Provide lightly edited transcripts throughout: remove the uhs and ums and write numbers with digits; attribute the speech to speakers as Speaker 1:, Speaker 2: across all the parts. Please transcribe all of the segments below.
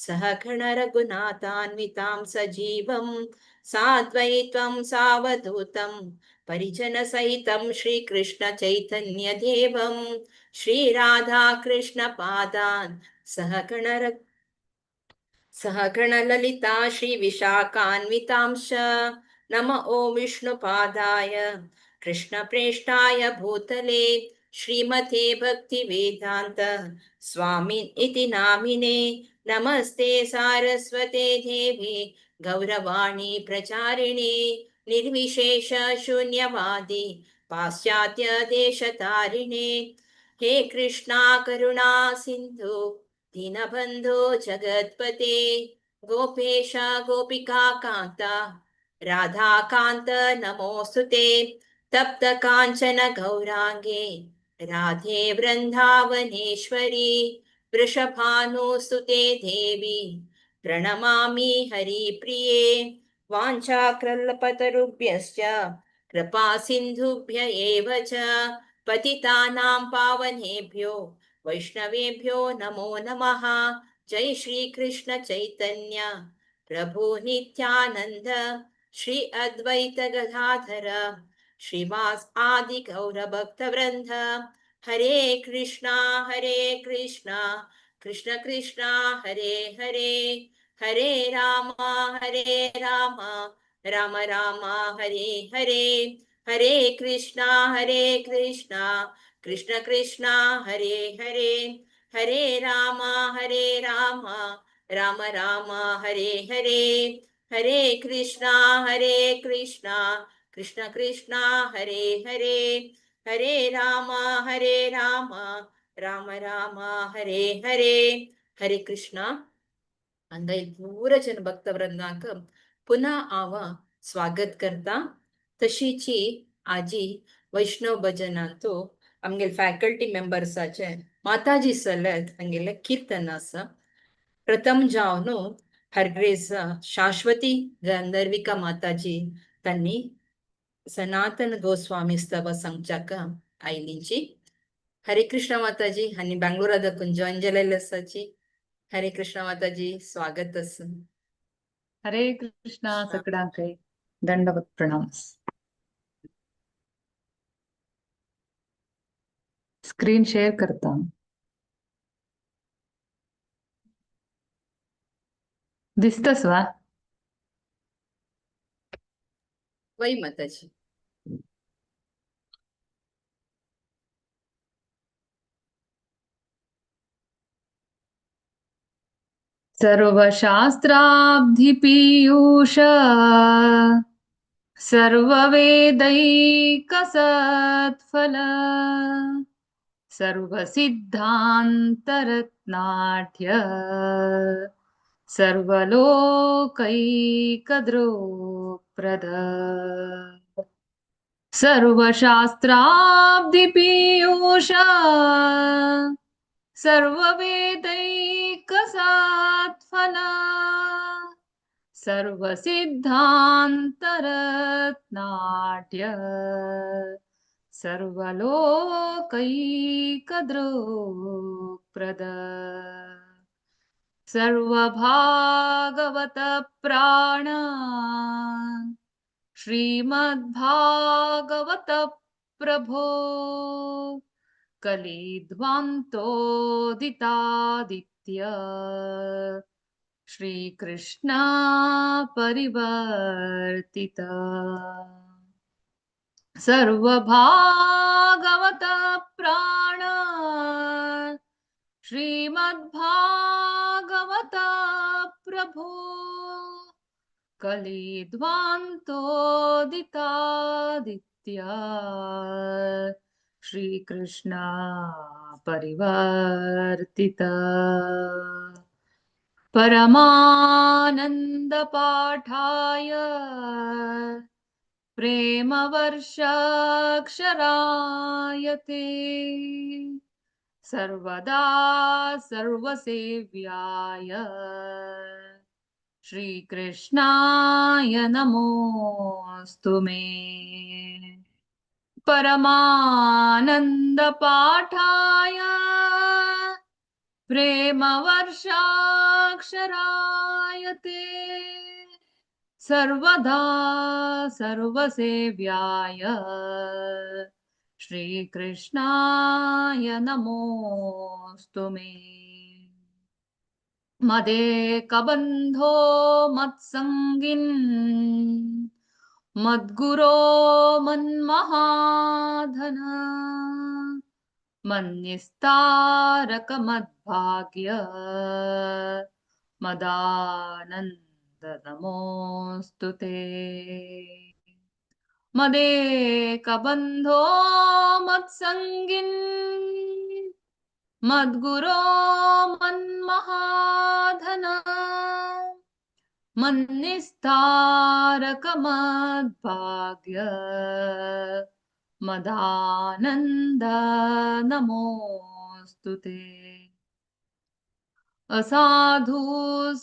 Speaker 1: सहगण रघुनाथान्वितां सजीवं साद्वैत्वं सावधूतं परिजनसहितं श्रीकृष्ण चैतन्य देवं श्रीराधा कृष्ण पादान् सहगण ललिता श्रीविशाखान्वितांश्च नम ॐ विष्णुपादाय कृष्णप्रेष्ठाय भूतले श्रीमते भक्तिवेदान्त स्वामी इति नामिने नमस्ते सारस्वते देवे गौरवाणी प्रचारिणे निर्विशेष शून्यवादी पाश्चात्य देशतारिणे हे कृष्णा करुणा सिन्धु दीनबन्धो जगत्पते गोपेश गोपिका कान्ता राधाकान्त नमोऽस्तुते तप्त काञ्चन गौराङ्गे राधे वृन्दावनेश्वरी वृषभानुसुते देवी प्रणमामि हरिप्रिये वाञ्छाकृल्पतरुभ्यश्च कृपा सिन्धुभ्य एव च पतितानां पावनेभ्यो वैष्णवेभ्यो नमो नमः। जय श्री कृष्ण चैतन्य प्रभु नित्यानंद श्री अद्वैत गदाधर श्रीवास आदि गौर भक्त वृंद हरे कृष्णा कृष्ण कृष्णा हरे हरे हरे राम राम राम हरे हरे हरे कृष्णा कृष्ण कृष्ण हरे हरे हरे राम राम राम हरे हरे हरे कृष्णा कृष्ण कृष्ण हरे हरे हरे राम राम राम हरे हरे हरे कृष्ण अंगै पूरजन भक्तवृंदांक पुन्हा आवा स्वागत करता तशीची आजी वैष्णव भजनांतो आमगे फॅकल्टी मेंबर्साचे माताजी सलत आमगेले कीर्तन आसा प्रथम जावनु हरग्रेस शाश्वती गंधर्विका माताजी तन्नी सनातन गोस्वामी स्तव संचाक आयलींची हरे कृष्ण माताजी आणि बेंगळुरात जाइन जालेले आसाची हरे कृष्ण माताजी स्वागत अस
Speaker 2: हरे कृष्णा सगळ्यांक दंडवत प्रणाम। स्क्रीन शेअर करता दिसतस वा
Speaker 1: वै माताजी
Speaker 2: सर्वशास्त्राब्धिपीयूष सर्ववेदैकसत्फल सर्वसिद्धान्तरत्नाढ्य सर्वलोकैकद्रोप्रद सर्वशास्त्राब्धिपीयूष सर्ववेदैकसत्फल सर्वसिद्धान्तरत्नाढ्य सर्वलोकैकद्रोप्रद सर्वभागवत प्राण श्रीमद्भागवत प्रभो कलिध्वान्तोदितादित्य श्रीकृष्ण परिवर्तिता सर्वभागवत प्राण श्रीमद्भागवत प्रभो कलिध्वान्तोदितादित्य श्रीकृष्ण परिवर्तिता परमानन्दपाठाय प्रेमवर्षाक्षरायते सर्वदा सर्वसेव्याय श्रीकृष्णाय नमोऽस्तु मे परमानन्दपाठाय प्रेमवर्षाक्षरायते सर्वदा सर्वसेव्याय श्रीकृष्णाय नमोऽस्तु मे मदेकबन्धो मत्सङ्गिन् मद्गुरो मन्महाधन मन्निस्तारकमद्भाग्य मदानन्दनमोऽस्तु ते मदेकबन्धो मत्सङ्गिन् मद्गुरो मन्महाधन मन्निस्तारकमद्भाग्य मदानन्द नमोऽस्तु ते असाधु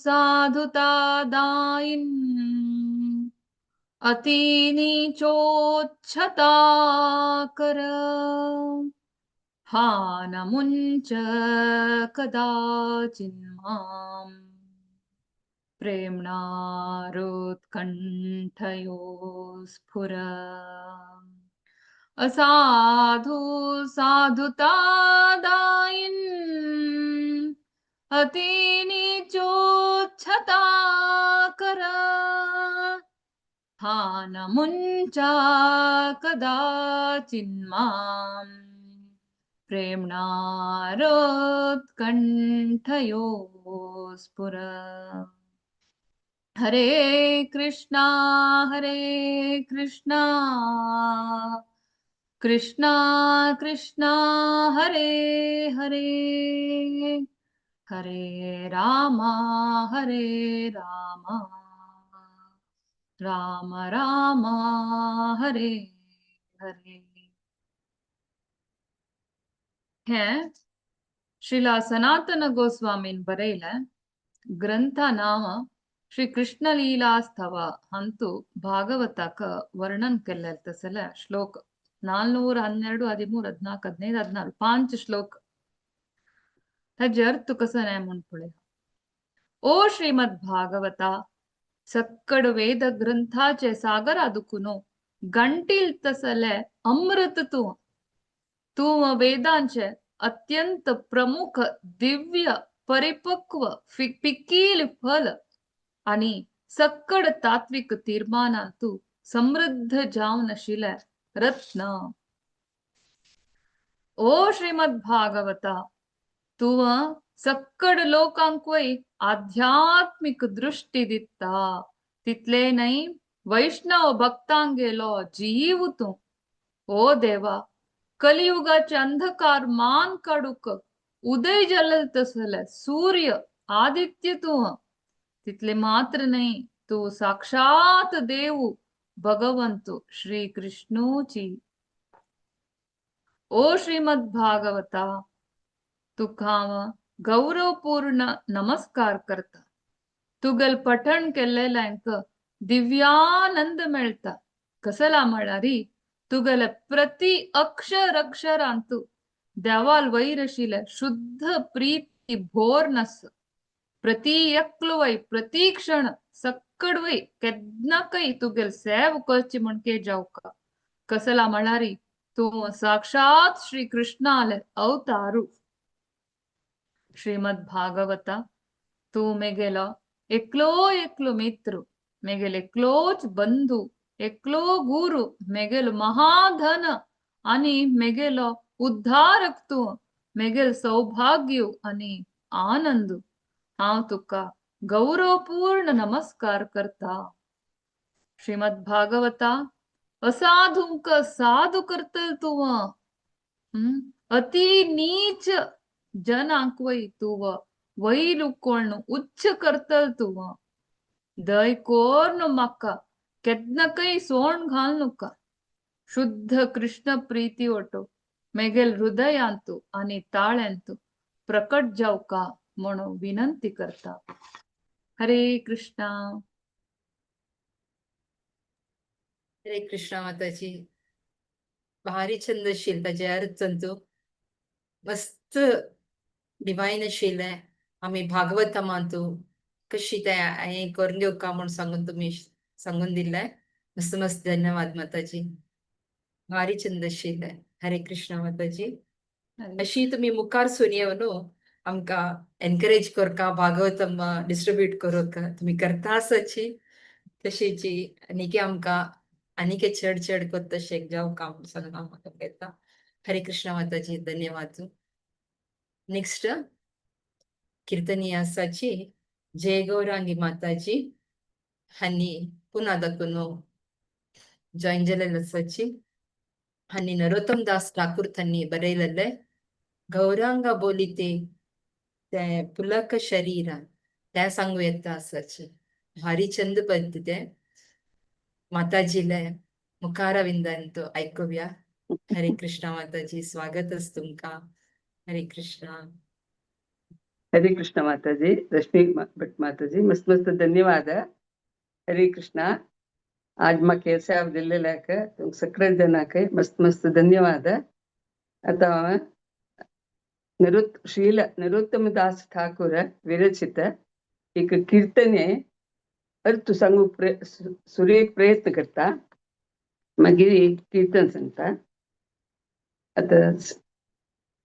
Speaker 2: साधुतादायिन् अतिनीचोच्छता कर हा न मुञ्च कदाचिन्माम् प्रेम्णारोत्कण्ठयो स्फुर असाधु साधुतादायिन् अतिनीचोच्छता कर हा न मुञ्चा कदाचिन्माम् प्रेम्णारोत्कण्ठयो स्फुर हरे कृष्णा कृष्णा कृष्णा हरे हरे हरे रामा राम राम हरे हरे हैं ಶ್ರೀಲ ಸನಾತನ ಗೋಸ್ವಾಮಿನ್ ಬರೆಯಲ ಗ್ರಂಥ ನಾಮ ಶ್ರೀ ಕೃಷ್ಣ ಲೀಲಾಸ್ತವ ಹಂತು ಭಾಗವತಕ ವರ್ಣನ್ ಕೆಲ್ಲರ್ತಸಲ ಶ್ಲೋಕ 412 13 14 15 16 5 श्लोक हजर तुकसने मुनपुळे ओ श्रीमद भागवता सक्कड वेद ग्रंथाचे सागर अदुकुनो गंटील तसले अमृत तू वेदांचे अत्यंत प्रमुख दिव्य परिपक्व पिकील फल आणि सक्कड तात्विक तीर्मानांतू समृद्ध जावनशील रत्न ओ श्रीमद भागवता तू सक्कड लोकांकवै आध्यात्मिक दृष्टी दिता तिथले नाही वैष्णव भक्तांगेलो जीव तू ओ देवा कलियुगाचे अंधकार मान काढूक उदय जलल तसले सूर्य आदित्य तू तिथले मात्र नाही तू साक्षात देव भगवंतु श्री कृष्णूची ओ श्रीमद भागवता तुकाव गौरवपूर्ण नमस्कार करता तुगल पठण केलेल्यांक दिव्यानंद मिळता कसला म्हणारी तुगल प्रति अक्षरांतू देवाल वैरशिले शुद्ध प्रीती भोरनस प्रति एकलुवै प्रति क्षण सक्कडवै केदनकೈ तुगल सेव करची म्हणके जावका कसला म्हणारी तू साक्षात श्री कृष्णाले अवतारू श्रीमद भागवता तू मेगेलो एकलो मित्र मेगेल एकलोच बंधू एकलो गुरु मेगेल महाधन आणि मेगेलो उद्धारक तू मेगेल सौभाग्य आणि आनंद हांव तुका गौरवपूर्ण नमस्कार करता श्रीमद भागवता असाधुंक साधु करतल तू अति नीच जनांकवै तू वैरुकोळनु उच्च करतल तू दय कोरनु मक्का केदनकೈ सोण घालनु का शुद्ध कृष्ण प्रीती ओटो मेगेल हृदयांतू आणि ताळ्यांतू प्रकट जावका म्हणून विनंती करता हरे कृष्णा
Speaker 1: माताजी भारी छंदशील ताचे अर्थ संतो मस्त डिवाइन आशिल्लें आमी भागवतमांतू कशी ते हांवें करून घेवका म्हूण सांगून तुमी सांगून दिल्ले मस्त मस्त धन्यवाद माताजी भारी छंद आशिल्लें हरे कृष्ण माताजी अशी तुम्ही मुखार सुनयो न्हू आमकां एनकरेज करता भागवतम डिस्ट्रीब्यूट करूंक तुम्ही करता आसची तशीची आनीक आमकां आनीक चड चड कोत तशें जावं म्हूण सांगून हांव म्हाका घेता हरे कृष्ण माताजी धन्यवाद नेक्स्ट कीर्तनीय आसाची जय गौरांगी माताजी हनी पुन्हा दाखवून जॉईन जालेले आसाची हनी नरोत्तम दास ठाकूर तन्नी बरयलेले गौरांग बोलिते ते पुलक शरीर त्या सांगू येता आसाचे भारी छंद पद्धती माताजीले मुखारविंदांत ऐकूया हरे कृष्ण माताजी स्वागतच तुमका हरे कृष्ण
Speaker 3: हरे कृष्ण माताजी रश्मी भट माताजी मस्त मस्त धन्यवाद हरे कृष्ण आज म्हाका सेवा दिल्लेल्याक तुमकां सगळ्या जनाक मस्त मस्त धन्यवाद आता श्रील नरोत्तम दास ठाकूर विरचित एक कीर्तने अर्थ सांगू सुरेख प्रयत्न करता मागीर एक कीर्तन सांगता आता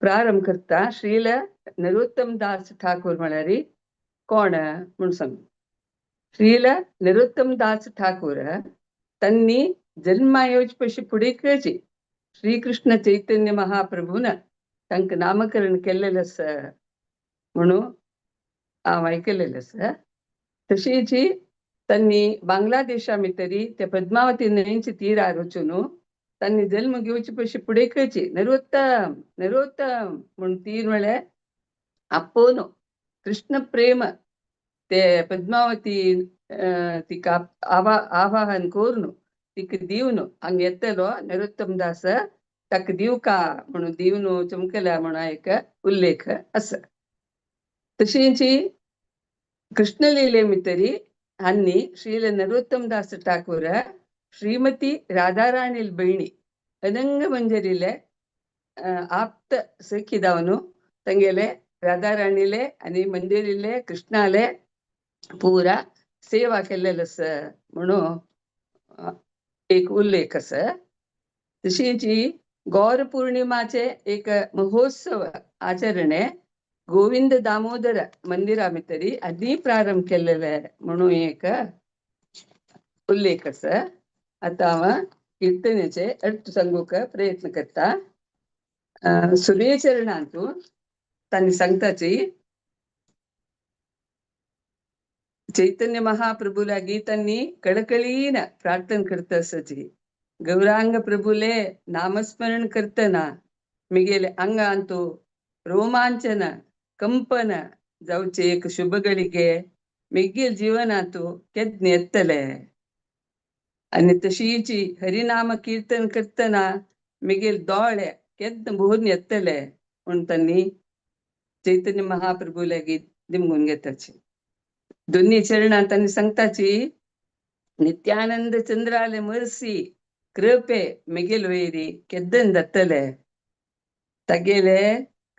Speaker 3: प्रारंभ करता श्रील नरोत्तम दास ठाकूर म्हळ्यार कोण म्हूण सांगू श्रील नरोत्तम दास ठाकूर तन्नी जन्मा येवचे पयलीं फुडेकची श्रीकृष्ण चैतन्य महाप्रभून तांकां नामकरण केल्लेलें आसा म्हणून हांव आयकलेलें आसा तशीची तन्नी बांगलादेशा भितरी ते पद्मावती न्हंयचे तीरार वचून तांणी जल्म घेवचे पयलीं फुडेकची नरोत्तम नरोत्तम म्हूण 3 वेळे आपोवन कृष्ण प्रेम ते पद्मावती तिका आवाहन करून तिका दिवन हांगा येतलो नरोत्तम दास ताका दिवका म्हणून दिवन चमकल्या म्हणून एक उल्लेख आसा तशीची कृष्ण लीले भितरी हांनी श्रील नरोत्तम दास ठाकूर श्रीमती राधाराणी बहिणी अनंग मंजरीले आप्त सखी जावन तांगेले राधाराणीले आनी मंदिरीले कृष्णाले पुरा सेवा केल्लेलो आसा म्हणून एक उल्लेख आसा तशीची गौर पौर्णिमाचे एक महोत्सव आचरणे गोविंद दामोदर मंदिरा भितरी आदी प्रारंभ केल्लेले म्हणून एक उल्लेख आसा आता हांव कीर्तनेचे अर्थ सांगूक प्रयत्न करता सूर्यचरणांतून तांणी सांगताची चैतन्य महाप्रभूला गीतांनी कळकळीन प्रार्थना करता आसाची गौरांग प्रभूले नामस्मरण करतना मिगेले अंगांतू रोमांचन कंपन जावचे एक शुभ ಗಳಿಗೆ मिगेल जीवनातू केद्न येतले आनी तशीची हरिनाम कीर्तन करतना मिगेल दोळे केद्न भरून येतले म्हूण तांणी चैतन्य महाप्रभूले गीत दिमगून घेताची दोन्ही चरणां तांणी सांगताची नित्यानंद चंद्राले मरसी कृपे मिगेल वैरी केद्दन जातले तागेले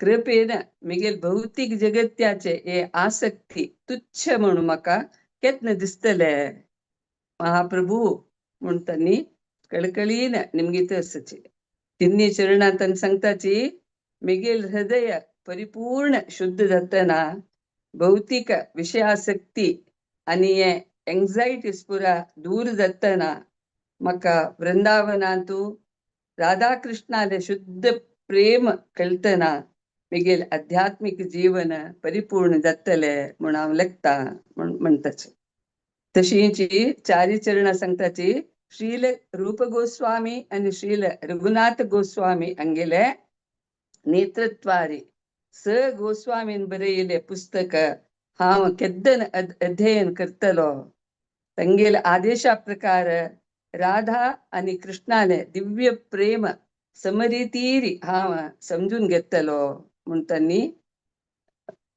Speaker 3: कृपेन मिगेल भौतिक जगत्याचे हे आसक्ती तुच्छ म्हणून म्हाका केद्न दिसतले महाप्रभू म्हूण तांणी कळकळीन निमगीत आसाची तिन्नी चरणां तांणी सांगताची मिगेल हृदय परिपूर्ण शुद्ध जातना भौतिक विषयासक्ती आनी हे एंग्जायटीज पुरा दूर जातना म्हाका वृंदावनांतू राधा कृष्णाले शुद्ध प्रेम कळतना मिगेल आध्यात्मिक जीवन परिपूर्ण जातले म्हूण हांव लेखता म्हूण म्हणटाचे तशीची चारी चरणां सांगताची श्रील रूप गोस्वामी आनी श्रील रघुनाथ गोस्वामी हांगेले नेतृत्वारी स गोस्वामीन बरयले पुस्तक हांव केद्दन अध्ययन करतलो तांगेल आदेशा प्रकार राधा आनी कृष्णाले दिव्य प्रेम समरितीरी हांव समजून घेतलो म्हूण तांणी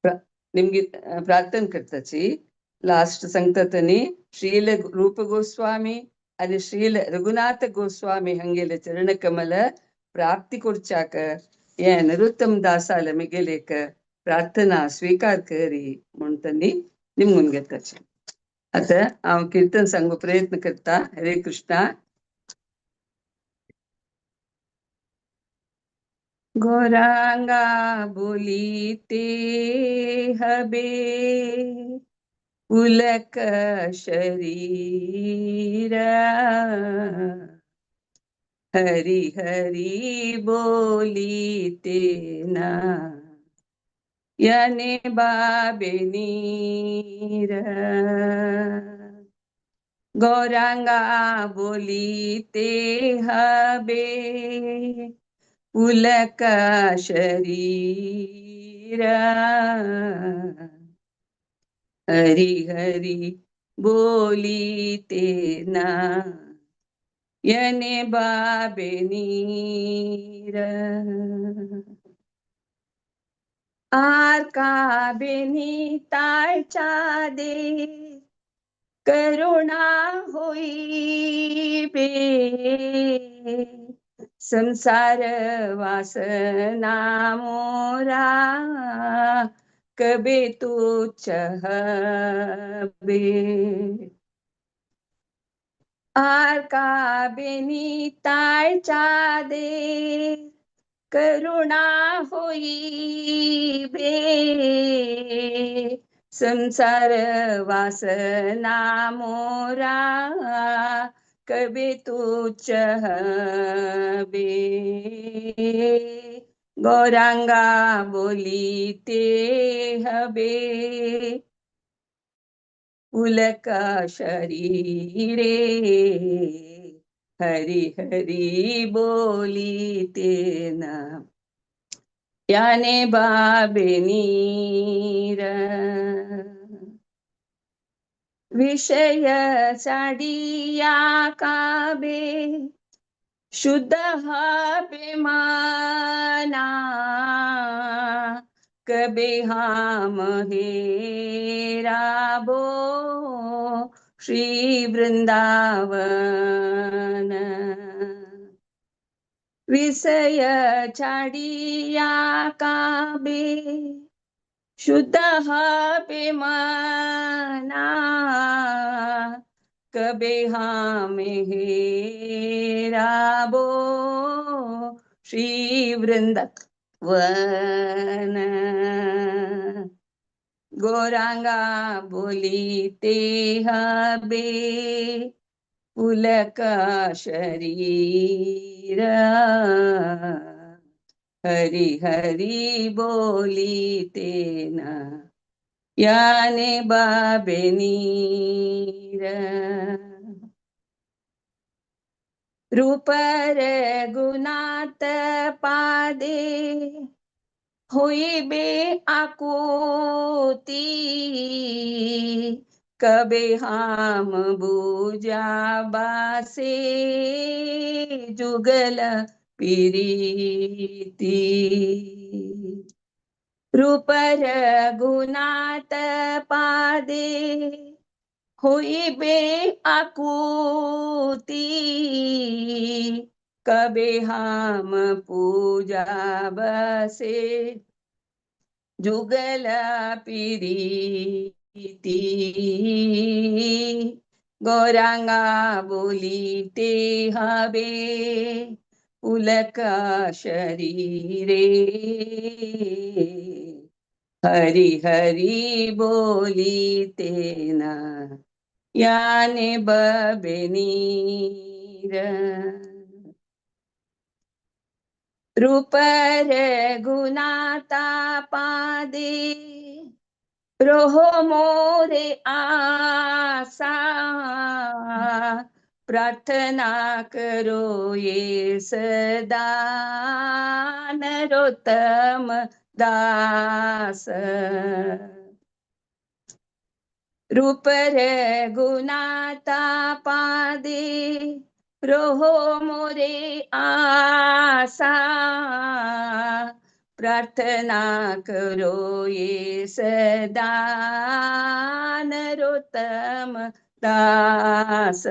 Speaker 3: निमगी प्रार्थना करताची लास्ट सांगता तांणी श्रील रूप गोस्वामी आनी श्रील रघुनाथ गोस्वामी हांगेले चरण कमल प्राप्ती करच्याक हे नरोत्तम दासाले मिगेल एक प्रार्थना स्वीकार करी म्हणून त्यांनी निमून घेताचे. आता हांव कीर्तन सांगू प्रयत्न करता. हरे कृष्णा. गौरांगा बोलीते हबे पुलक शरीर हरि हरि बोलीते ना याने बाबे नीर गौरांगा बोलीते हबे पुलक शरीर हरि हरि बोलीते ना यने बाबे नीर आर का बेनी तायचा दे करुणा होई बे संसार वासना मोरा कबे तुच्छ हबे आर का बेनी तायचा दे करुणा होई बे संसार वासना मोरा कबे तुच्छ हबे गौरांगा बोलीते हबे पुलक शरीरे हरि हरि बोलीते ना याने बाबे नीर विषय साडिया काबे शुद्ध हबे माना कबे हम हेराबो श्री वृंदावन विषय छाडिया काबे शुद्ध हबे मना कबे हम हेराबो श्री वृंदावन गौरांगा बोलीते हबे पुलक शरीर हरि हरि बोलीते ना याने बाबे नीर रूप गुणात पादे होइबे आकुती कबे हम बूजा बासे जुगल पीरीती रूप गुणात पादे होइबे आकुती कबे हम पूजा बसे जुगल पीरीती गौरांगा बोलीते हबे पुलक शरीरे हरि हरि बोलीते ना याने बबे नीर रूप गुणाता पादे रोहो मोरे आसा प्रार्थना करो ये सदा नरोत्तम दास रूप गुणाता पादे रोहो मोरे आसा प्रार्थना करो ये सदा नरोत्तम दास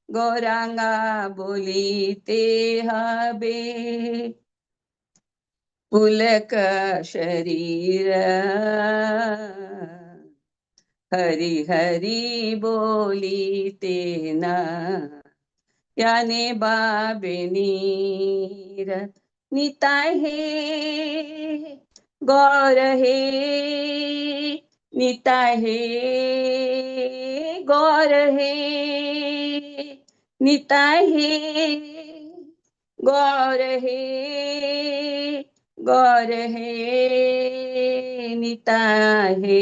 Speaker 3: गौरांगा बोलीते हबे पुलक शरीर हरी हरी बोली तेना याने बाबे नीर निताय हे गौर हे निताय हे गौर हे निताय हे गौर हे गौर हे निताय हे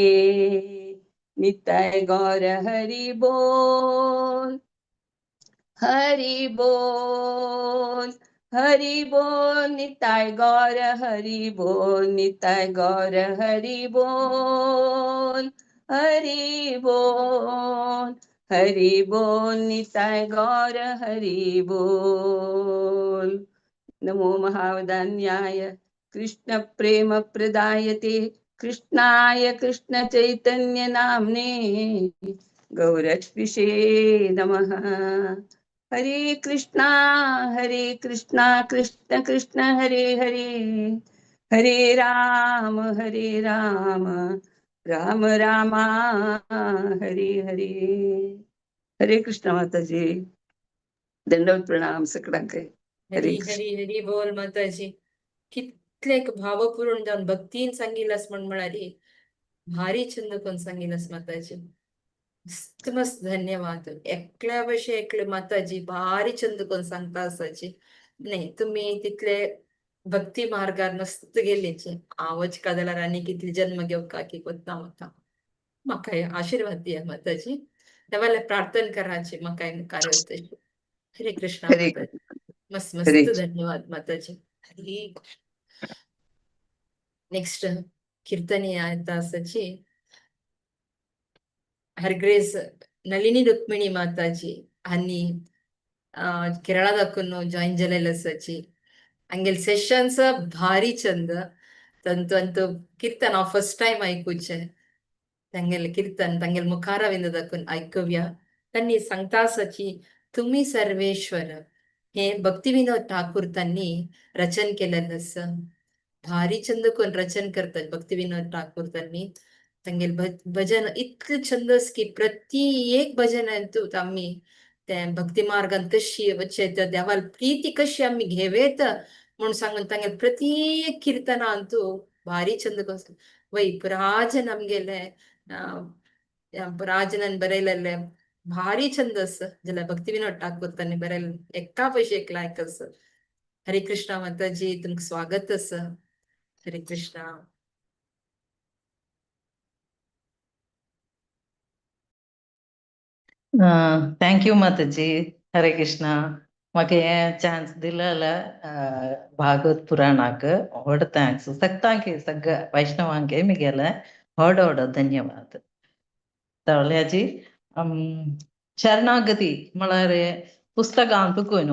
Speaker 3: निताय गौर हरि बोल हरि बोल हरि बोल निताय गौर हरि बोल निताय गौर हरि बोल हरि बोल हरि बोल निताय गौर हरि बोल नमो महावदान्याय कृष्ण प्रेम प्रदायते कृष्णाय कृष्ण चैतन्य नामने गौरक्षिषे नमः हरे कृष्णा कृष्ण कृष्ण हरे हरे हरे राम राम राम हरे हरे हरे कृष्ण माताजी दंडवत प्रणाम सगळ्यांक
Speaker 1: हरी हरी हरी बोल माताजी. कितले भावपूर्ण जाऊन भक्तीन सांगितलंस म्हणारी भारी छंद कोण सांगितलंस माताजी. मस्त मस्त धन्यवाद. एकल्या भाषे एकले माताजी भारी छंद कोण सांगता असायची नाही. तुम्ही तिथले भक्ती मार्गार मस्त गेलेचे आवच कादला राणी किती जन्म घेऊ का की कोणता होता मका आशीर्वाद दिया माताजी. तेव्हा प्रार्थना करायची मका कार्य होते. हरे कृष्णा
Speaker 3: हरे
Speaker 1: माताजी. मस्त
Speaker 3: हरे
Speaker 1: मस्त धन्यवाद माताजी. हरी नेक्स्ट कीर्तनी आहेत असाची हरग्रेस नलिनी रुक्मिणी माताजी आणि केरळा दाखवून जॉईन झालेलं असाची हंगेल सेशन्स भारी चंद तंतु अंतु कीर्तन फर्स्ट टाइम ऐकूचे ತಂಗೆಲ್ कीर्तन ತಂಗೆಲ್ मुखारविंद दाखवून ऐकूया. त्यांनी सांगता असाची तुम्ही सर्वेश्वर हे भक्तिविनोद ठाकूर त्यांनी रचन केलेलं असं भारी छंद कोण रचन करतात भक्तिविनोद ठाकूर त्यांनी. ತಂಗೆಲ್ भजन इतकं छंदस की प्रत्येक भजन अंतू आम्ही त्या भक्ती मार्गात कशी वच्चे देवाल प्रीती कशी आम्ही घेवेत म्हणून सांगून ತಂಗೆಲ್ प्रत्येक कीर्तन अंतू भारी छंद कोण वै पुराज ನಮ್ಗೆಲೆ ರಾಜನನ್ ಬರೆಯಲಲ್ಲೇ ಭಾರಿ छंद असं ज्याला भक्तिविनोद ठाकूर त्यांनी बरेल एका पैसे एक लायक असं. हरे कृष्णा माताजी तुमचं स्वागत असं. हरे कृष्णा.
Speaker 4: थँक्यू माताजी. हरे कृष्णा. म्हाका हे चान्स दिलेला भागवत पुराणाक व्हड थँक्स सगळ्यांक सगळ्या वैष्णवांक मिगेले व्हड धन्यवाद. तवल्याजी शरणागती म्हळ्यार पुस्तकांत तुकून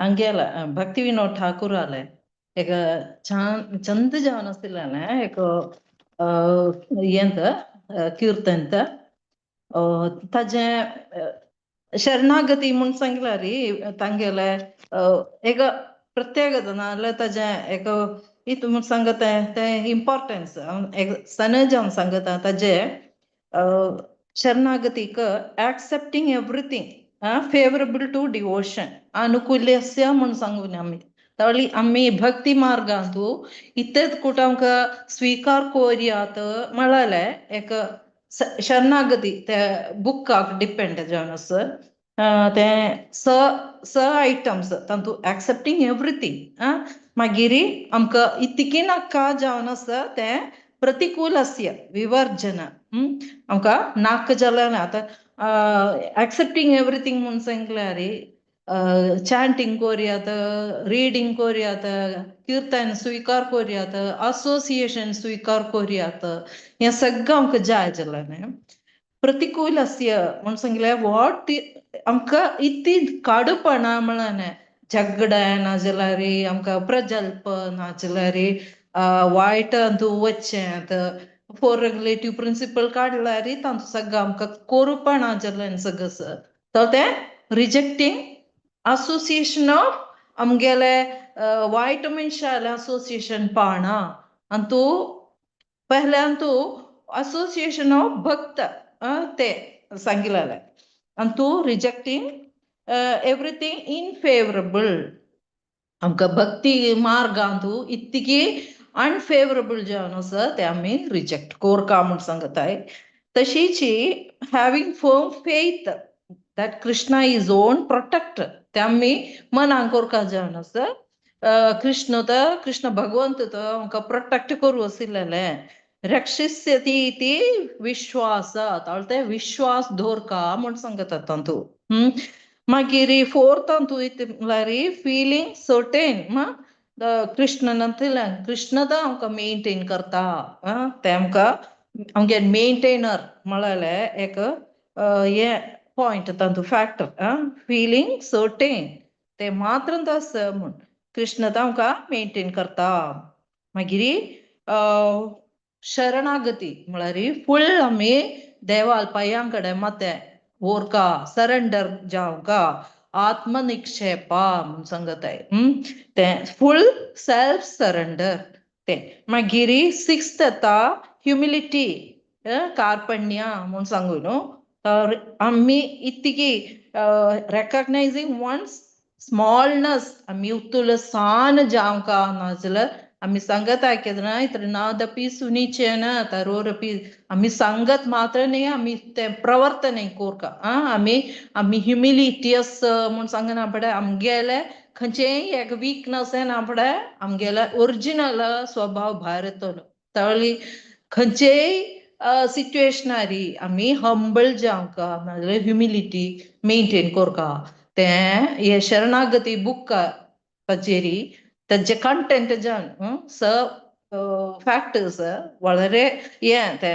Speaker 4: हंगेला भक्तिविनोद ठाकूर आले एक चंद जावन आसलेले एक येंत कीर्तनत ताजे शरणागती म्हूण सांगला री तांगेले एक प्रत्येक नाल्यार ताजे एक इत म्हूण सांगता ते इम्पॉर्टन्स एक सनजावन सांगता ताजे शरणागतीक accepting everything favourable to devotion अनुकूल्यस्य म्हूण सांगून आमी आम्ही भक्ती मार्गांतू इतच कुठं आमकां स्वीकार कोरयात म्हळ्यार एक शरणागती ते बुकाक डिपेंड जावन आसत ते स आयटम्स तातूं ऍक्सेप्टिंग एवरीथिंग मागीर आमकां इतकी नाका जावन आसा ते प्रतिकूलस्य विवर्जन आमकां नाक जाल्यार आतां ऍक्सेप्टिंग एवरीथिंग म्हूण सांगल्यार चॅन्टिंग कोरयात रिडींग कोरयात कीर्तन स्वीकार कोरयात असोसिएशन स्वीकार कोरयात हें सगळें आमकां जाय जाल्यार प्रतिकूल अस्य म्हूण सांगल्यार वॉट आमकां इतली काडूपणां म्हळ्यार झगडे नाजाल्यार आमकां प्रजल्प नाजाल्यार वायट हातूं वचचें फॉर रेगुलेटीव प्रिंसिपल काडल्यार तांचो सगळें आमकां कोरूपणां जाल्यार सगळें तो तें रिजेक्टींग असोसिएशन ऑफ आमगेले वायट मनशाला असोसिएशन पाळना आणि तू पहिल्यान तू असोसिएशन ऑफ भक्त ते सांगितलेलं आणि तू रिजेक्टिंग एव्हरीथिंग इनफेवरेबल आमकां भक्ती मार्गांतू इतकी अनफेवरेबल जावन आसा ते आमी रिजेक्ट कोरका म्हूण सांगताय तशीच having firm faith that Krishna is on protect ते आमी मनान कोरका जावन आसा कृष्ण भगवंत तो आमकां प्रोटेक्ट करूं आशिल्लेले रक्षिष्यति इति विश्वासात ते विश्वास दवरका म्हूण सांगतात तातूं मागीर फोर्थ तू म्हळ्यार फिलींग सर्टेन कृष्ण तो आमकां मेंटेन करता ते आमकां आमगे मेंटेनर म्हळ्यार एक हे पॉयंट तातूं फॅक्टर फिलींग सर्टेन ते मात्र आसा म्हूण कृष्ण तो आमकां मेंटेन करता मागीर शरणागती म्हळ्यार फूल आमी देवाल पांयां कडेन माते ओरका सरेंडर जावंका आत्मनिक्षेपा म्हूण सांगताय ते फूल सेल्फ सरेंडर ते मागीर सिक्स्थ येता ह्युमिलिटी कार्पण्या म्हूण सांगू न्हू आमी इतकी रेकग्नायझींग वन्स स्मॉलनेस आमी उतुलसाण जावंका नाजाल्यार आमी सांगता केन्ना नादपी सुनीचेन तरोरपी आमी सांगत मात्र न्ही आमी ते प्रवर्तन कोरका आमी ह्युमिलिटियस म्हूण सांगना पडे आमगेले खंयचेय एक वीकनेस ना पडे आमगेले ओरिजिनल स्वभाव भायर येतलो तळी खंयचेय सिच्युएशनारी आमी हंबल जावंका नाजाल्यार ह्युमिलिटी मेंटेन कोरका ते हे शरणागती बूक कचेरी तेजे कंटेंट जावन फॅक्टर्स വളരെ ते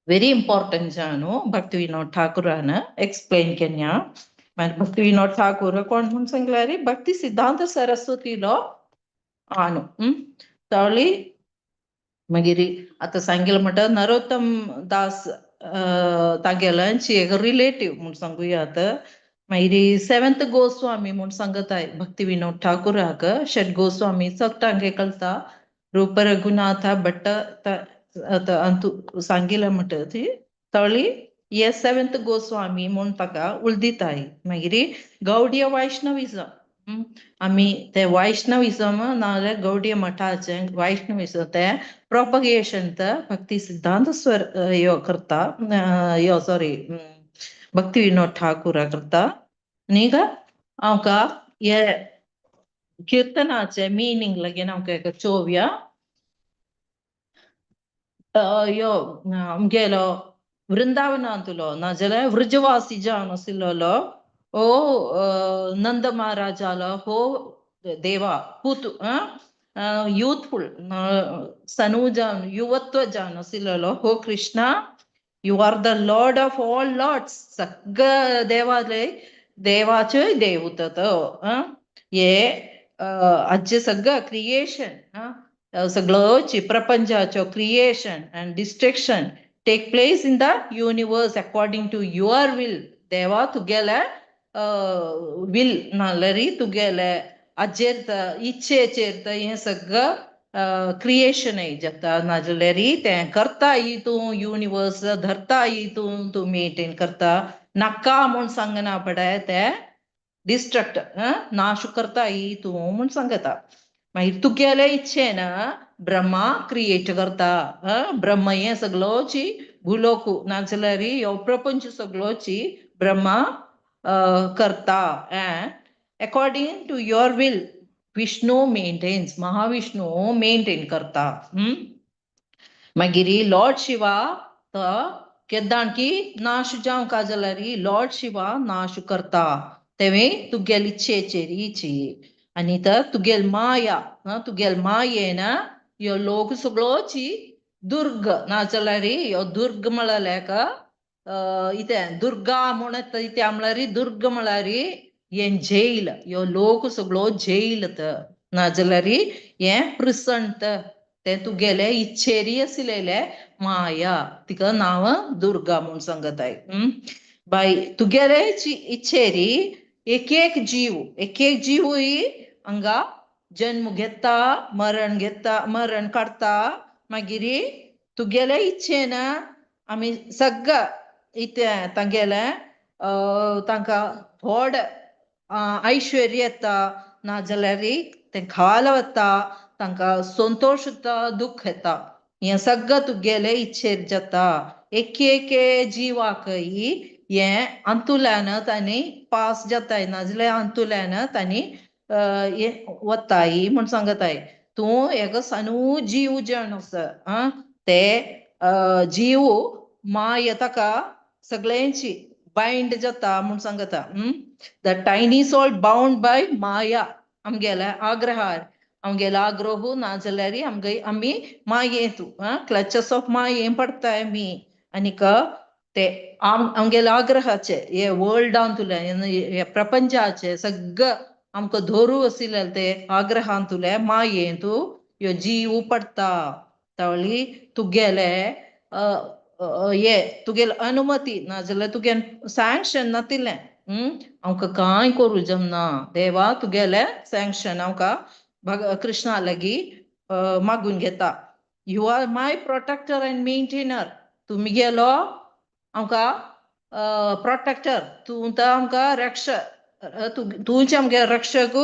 Speaker 4: वेरी इंपॉर्टंट जानु भक्ति विनोद ठाकुरान एक्सप्लेन केन्या भक्ति विनोद ठाकूर कोण म्हणून सांगल्यार भक्ती सिद्धांत सरस्वतीलो आनु तळी मागीर आतां सांगिल्लें म्हणटा नरोत्तम दास तागेल्यांची एक रिलेटिव्ह म्हूण सांगुयात मागीर सेवेंथ गोस्वामी म्हूण सांगताय भक्ती विनोद ठाकुराक षट गोस्वामी चकटांगे कळता रूप रघुनाथ भट्ट अंतू सांगिल्लें म्हणटा ती तळी हे सेवेंथ गोस्वामी म्हूण ताका उलदिताय मागीर गौडीय वैष्णविझम आमी ते वैष्णविझम नाजाल्यार गौडीय मठाचे वैष्णविझम ते प्रोपगेशन भक्ती सिद्धांत यो करता यो सॉरी भक्ती विनोद ठाकुरा करता न्ही आमकां हे कीर्तनाचे मिनींग लागीं आमकां एक चोवया यो आमगेलो वृंदावनांतलो नाजाल्यार वृजवासी जावन आशिल्लो हो नंद महाराजालो हो देवा पूत यूथफुल सनू जावन युवत्व जावन आशिल्लो हो Krishna you are the lord of all lords सगळ्या देवाले देवाचे देवत तो हे हाचे सगळं क्रिएशन सगळोची प्रपंचाचो creation and destruction take place in the universe according to your will देवा तुगेले विल नाल्यार तुगेले हाचेर इच्छेचेर हें सगळं क्रिएशन जाता नाजाल्यार तें करता ही तूं युनिवर्स धरता ही तूं मेंटेन करता नाका म्हूण सांगना पडे ते डिस्ट्रक्ट नाश करता ही तूं म्हूण सांगता मागीर तुगेले इच्छेन ब्रह्मा क्रिएट करता ब्रह्म हें सगळोची भुलोकू नाजाल्यार हो प्रपंच सगळोची ब्रह्मा करता according to your will Vishnu maintains Mahavishnu maintain करता मागीर लॉर्ड शिवा तो केदांकी नाश जावंका जाल्यार लॉर्ड शिवा नाश करता तेवें तुगेली इच्छेचेरीची आनी तर तुगेल माया तुगेल मायेन ह्यो लोक सगळोची दुर्ग नाजाल्यार ह्यो दुर्ग म्हळ्यार इतें दुर्गा म्हूण इतें म्हळ्यार दुर्ग म्हळ्यार हें जेल ह्यो लोक सगळो जेल नाजाल्यार हें प्रिसंट ते तुगेले इच्छेरी आशिल्लेले माया तिका नांव दुर्गा म्हूण सांगताय बाय तुगेले इच्छेरी एक एक जीव ही हांगा जन्म घेता मरण काडटा मागीर तुगेले इच्छेन आमी सगळं इथे तांगेले तांकां व्हड ऐश्वर्य येता नाजाल्यार ते खाला वता तांकां संतोष येता दुख येता हें सगळं तुगेले इच्छेर जाता एके जिवाकय हें अंतुल्यानच आनी पास जाताय नाजाल्यार अंतुल्यानच आनी वताय म्हूण सांगताय तूं एक सानू जीव जण आसा ते जीव माय ताका सगळ्यांची बायंड जाता म्हूण सांगता the tiny soul bound by maya आमगेल्या आग्रहार आमगेलो आग्रह नाजाल्यार आमी मायेंतू क्लचस ऑफ मायें पडताय आमी आनीक ते आमगेले आग्रहाचे हे वर्ल्डांतुले हे प्रपंचाचे सगळं आमकां धरू आशिल्ले ते आग्रहांतुले मायेंतू ह्यो जीव पडटा तावळी तुगेले हे तुगेले अनुमती नाजाल्यार तुगेले सँक्शन नातिल्लें आमकां कांय करूं जमना देवा तुगेले सँक्शन आमकां कृष्णा लागीं मागून घेता you are my protector and maintainer तुमगेलो आमकां प्रोटेक्टर तूं तर आमकां रक्षक तूंचे आमगे रक्षक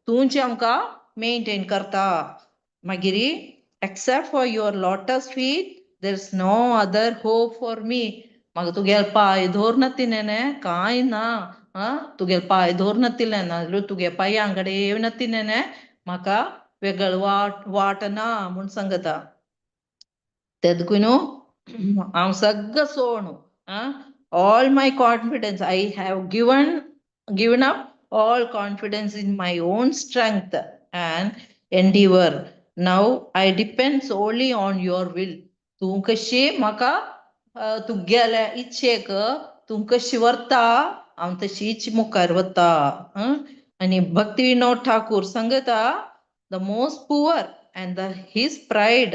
Speaker 4: तूंचे आमकां मेंटेन करता मागीर except for your lotus feet there is no other hope for me म्हाका तुगेले पांय धोर नातिलें कांय ना तुगेले पांय धोर नातिलें नाजाल्यार तुगे पांयां कडेन येव नातिलें म्हाका वेगळ वाट ना म्हूण सांगता ते देखून हांव सगळं सोडून all my confidence I have given up all confidence in my own strength and endeavor now I depend solely on your will तूं कशी म्हाका तुगेले इच्छेक तूं कशी व्हरता हांव तशीच मुखार वता आनी भक्ती विनोद ठाकूर सांगता the most poor and his pride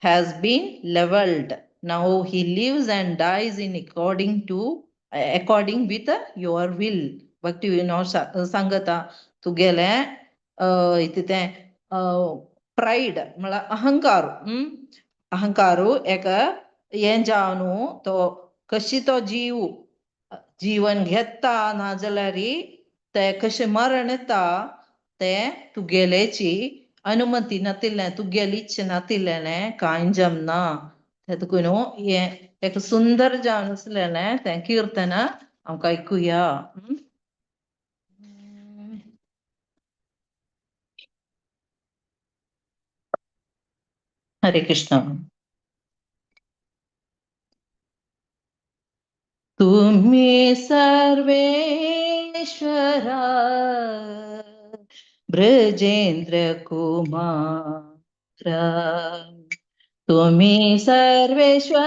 Speaker 4: has been leveled now he lives and dies in according with your will भक्ती विनोद सांगता तुगेले इथे प्राईड म्हळ्यार अहंकारू एक हें जावन तो कशी तो जीवन घेता नाजाल्यार ते कशें मरण येता ते तुगेलेची अनुमती नातिल्लें तुगेली इच्छा नातिल्लें कांय जमना देखून हें एक सुंदर जावन आसलेलें तें किर्तन आमकां आयकुया हरे कृष्ण तुम्ही सर्वेश्वरा ब्रजेंद्र कुमारा तुम्ही सर्वेश्वरेश्वरा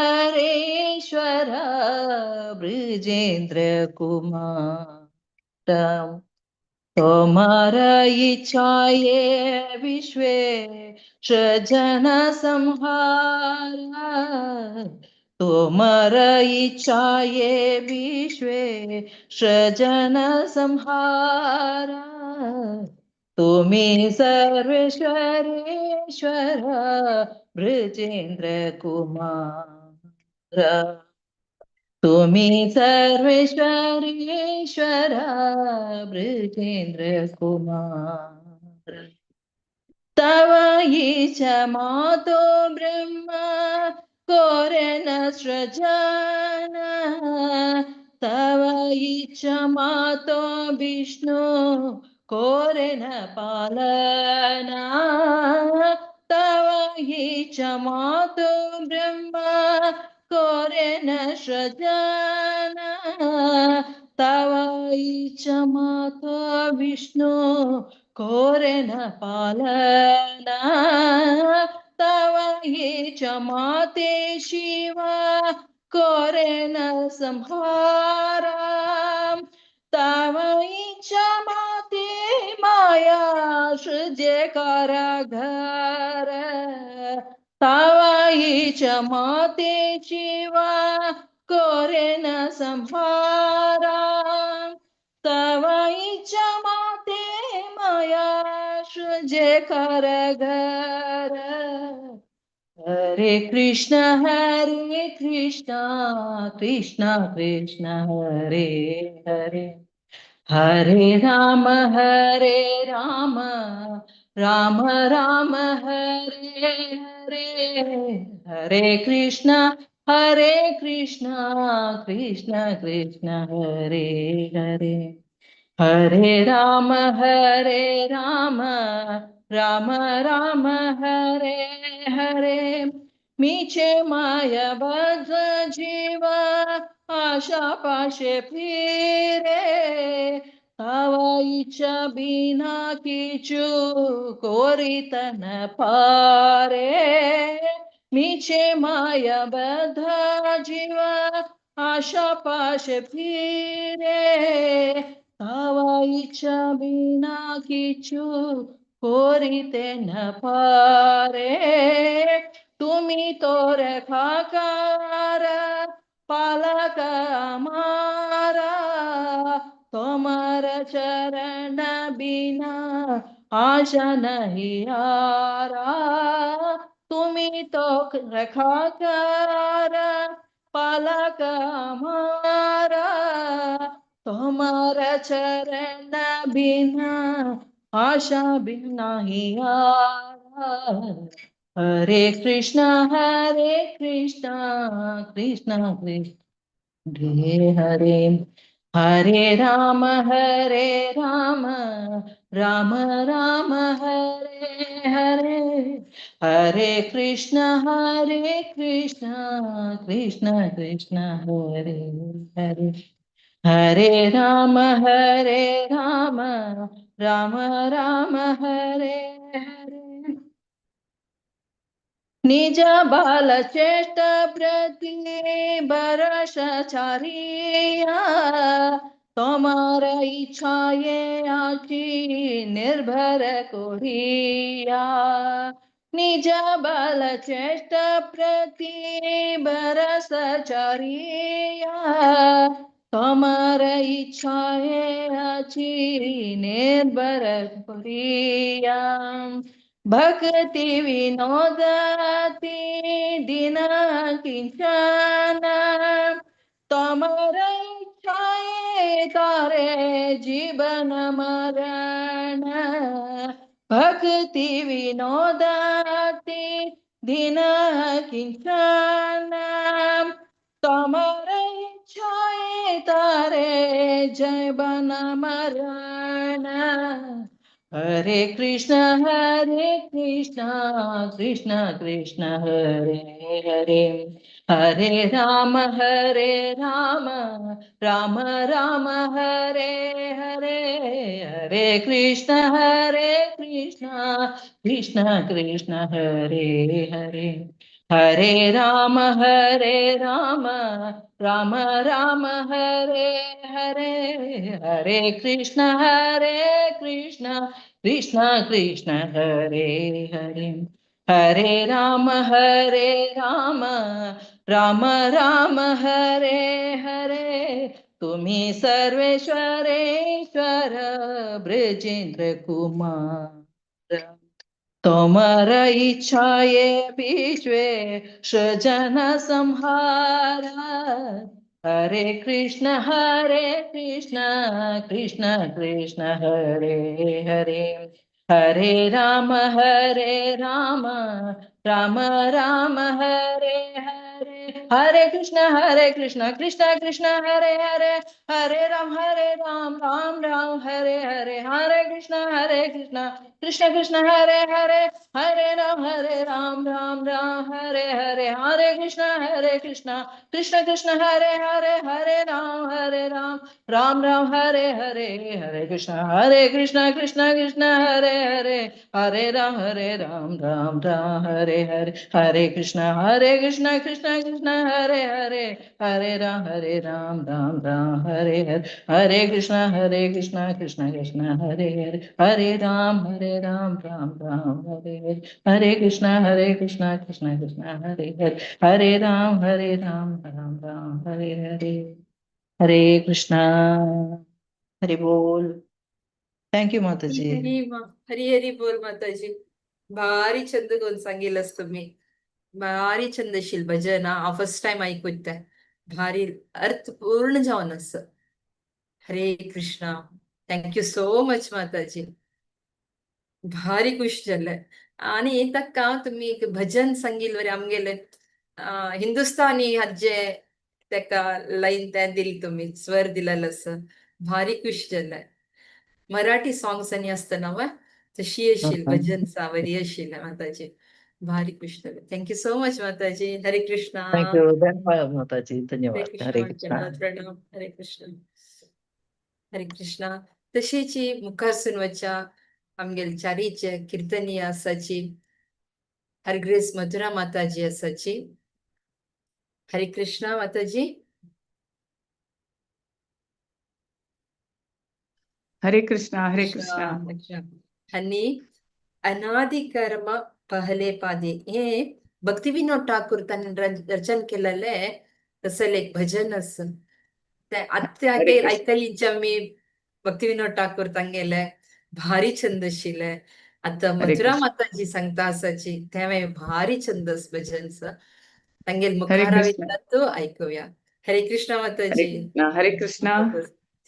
Speaker 4: ब्रजेंद्र कुमारा तुम्हारा इच्छा ये विश्वे जन संहारा तुम्हारा इच्छा ये विश्वे जन संहारा तुम्ही सर्वेश्वरेश्वर ब्रजेंद्र कुमार तुम्ही सर्वेश्वरेश्वर ब्रजेंद्र कुमार तव इच्छा मातो ब्रह्मा कोरेन सृजन तव इच्छा मातो विष्णु कोरेन पालना तव इच्छा मातो ब्रह्मा कोरेन सृजन तव इच्छा मातो विष्णु कोरेन पालना तव इच्छा माते शिवा कोरेन संहारा तव इच्छा माते माया सृजे कारागार तव इच्छा माते शिवा कोरेन संहारा तव इच्छा माते माया जे कर घर हरे कृष्ण कृष्ण कृष्ण हरे हरे हरे राम राम राम हरे हरे हरे कृष्ण कृष्ण कृष्ण हरे हरे हरे राम राम राम हरे हरे मीचे मायाबद्ध जीव आशा पाशे फिरे हवाईच्या बिना किचू कोरितन पारे मीचे मायाबद्ध जीव आशा पाशे फिरे हवाईच्या बिना किचू कोरिते न पारे तुम्ही तोर खाकार पालक हमारा तुम्हार चरण बिना आशा नहीं आरा तुम्ही तो खाकर पालक हमारा तुम्हारा चरण बिना आशा बिना ही आरा हरे कृष्ण कृष्ण कृष्ण हरे हरे हरे राम राम राम हरे हरे हरे कृष्ण कृष्ण कृष्ण हरे हरे हरे राम राम राम हरे हरे निज बाल चेष्ट प्रति बरस चारिया तुम्हार इच्छाए आची निर्भर कोरिया निज बाल चेष्ट प्रति बरस चारिया तुम्हार इच्छाए आची निर्भर कोरिया भक्ति विनोदती दिन किंचन तमर इच्छाए तारे जीवन मरण भक्ति विनोदती दिन किंचन तमर इच्छाए तारे जीवन मरण हरे कृष्ण कृष्ण कृष्ण हरे हरे हरे राम राम राम हरे हरे हरे कृष्ण कृष्ण हरे हरे हरे राम राम हरे हरे हरे कृष्ण कृष्ण हरे हरे हरे राम राम हरे हरे तुम्ही सर्वेश्वरेश्वर ब्रजेंद्र कुमार तोमर इच्छाए विश्वे सजन संहार हरे कृष्ण कृष्ण हरे हरे हरे राम राम राम हरे हरे हरे कृष्ण कृष्ण हरे हरे हरे राम राम हरे हरे हरे कृष्ण कृष्ण हरे हरे हरे राम राम हरे हरे हरे कृष्ण कृष्ण हरे हरे हरे राम राम हरे हरे हरे कृष्ण कृष्ण हरे हरे हरे राम राम हरे हरे हरे कृष्ण कृष्ण हरे हरे हरे राम राम हरे हरे हरे कृष्ण कृष्ण हरे हरे हरे राम राम हरे हरे हरे कृष्ण कृष्ण हरे हरे हरे राम राम हरे हरे हरे कृष्णा हरि बोल। Thank you Mataji.
Speaker 1: ಹರಿ ಹರಿ ಬೋಲ್ ಮಾತಾಜಿ. ಭಾರಿ ಚಂದ सांगितलंस तुम्ही. भारी छंद असेल भजन. फर्स्ट टाइम ऐकूते. भारी अर्थपूर्ण जाऊन असं. हरे कृष्णा. थँक्यू सो मच माताजी. भारी खुश झालंय. आणि एकदा का तुम्ही एक भजन सांगितलं आमगेले हिंदुस्थानी हज्जे त्याका लाईन त्या दिली तुम्ही स्वर दिलेलं असं भारी खुश झालंय. मराठी सॉंग्स आणि असतं ना वा तशी येशील भजन सावरी येशील माताजी. भारी खुश झालं. थँक्यू सो मच माताजी. हरे कृष्णा.
Speaker 4: Thank you. ಧನ್ಯವಾದ ಮಾತಾಜಿ.
Speaker 1: हरे
Speaker 4: ಧನ್ಯವಾದ.
Speaker 1: कृष्ण.
Speaker 4: ಹರೇ ಕೃಷ್ಣ.
Speaker 1: प्रणाम. हरे कृष्ण. हरे कृष्णा. तशीची मुखासून वचा आमगेल चारीचे कीर्तनीय असाची हरग्रेस मधुरा माताजी असाची. हरे कृष्णा माताजी.
Speaker 3: हरे कृष्णा. हरे कृष्णा.
Speaker 1: आणि अनादि कर्म पहले पादे हे भक्तिविनोद ठाकूर त्यांनी रचन केलेले तसं एक भजन असं ते आत्या
Speaker 3: हरे कृष्ण.
Speaker 1: ऐकलीच्या मी भक्तिविनोद ठाकूर तांगेले भारी छंद शिले. आता
Speaker 3: हरे
Speaker 1: मधुरा
Speaker 3: कृष्ण.
Speaker 1: माताजी सांगता असाची त्यामुळे भारी छंदस भजनच तांगेल
Speaker 3: हरे
Speaker 1: मुखारा
Speaker 3: कृष्ण.
Speaker 1: तो ऐकूया. हरे कृष्ण
Speaker 3: हरे
Speaker 1: माताजी.
Speaker 3: कृष्ण. हरे कृष्ण.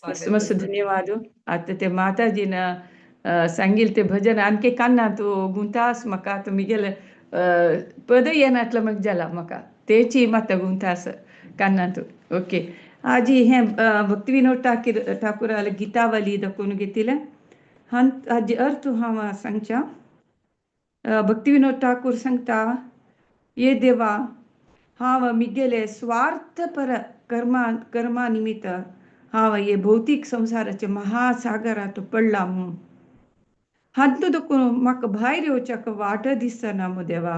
Speaker 3: मस्त मस्त
Speaker 1: स्वागत.
Speaker 3: धन्यवाद. आता ते माताजीन सांगील ते भजन आणखी कान्ना तू गुंतास मका तुम्ही गेलं पद येनातलं मग जाला मका तेची मत गुंतास कान्ना तू ओके. आजी हे भक्तिविनोद ठाकूर गीतावली दखून घेतील हंत आजी अर्थ हांव सांगच्या. भक्तिविनोद ठाकूर सांगता ये देवा हांव मिगेले स्वार्थपर कर्मा निमित्त हांव हे भौतिक संसाराचे महासागरात पडला म्हणून हंतू दखून म्हाका भायर येवच्याक वाट दिसना मु देवा.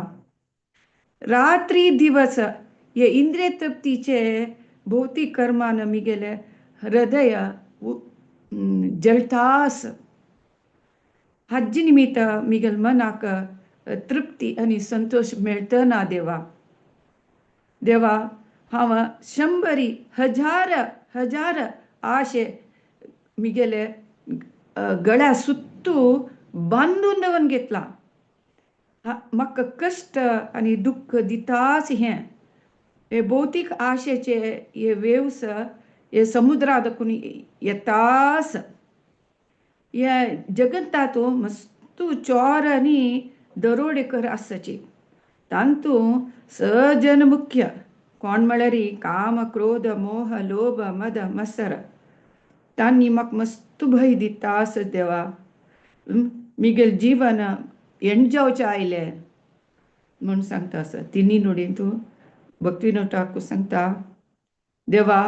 Speaker 3: रात्री दिवस हे इंद्रिय तृप्तीचे भौतिक कर्मान मिगेले हृदय जळतास. हज्जी निमित्त मिगेल मनाक तृप्ती आणि संतोष मेळतना देवा. देवा हांव 100,000 आशे मिगेले गळ्या सुत्तू बांधून दवन घेतला. म्हाका कष्ट आणि दुःख दिताच हे भौतिक आशेचे हे वेव्स हे समुद्रा दखून येतास. या जगतातू मस्तू चोर आणि दरोडेकर आसाचे तांतू सजन मुख्य कोण म्हळ्यारी काम क्रोध मोह लोभ मद मत्सर तांनी म्हाका मस्त भंय दितास देवा. मिगेल जीवन एंजावचे आयले म्हणून सांगता असं तिन्ही नोडीन तू भक्तिविनोद ठाकूर सांगता देवा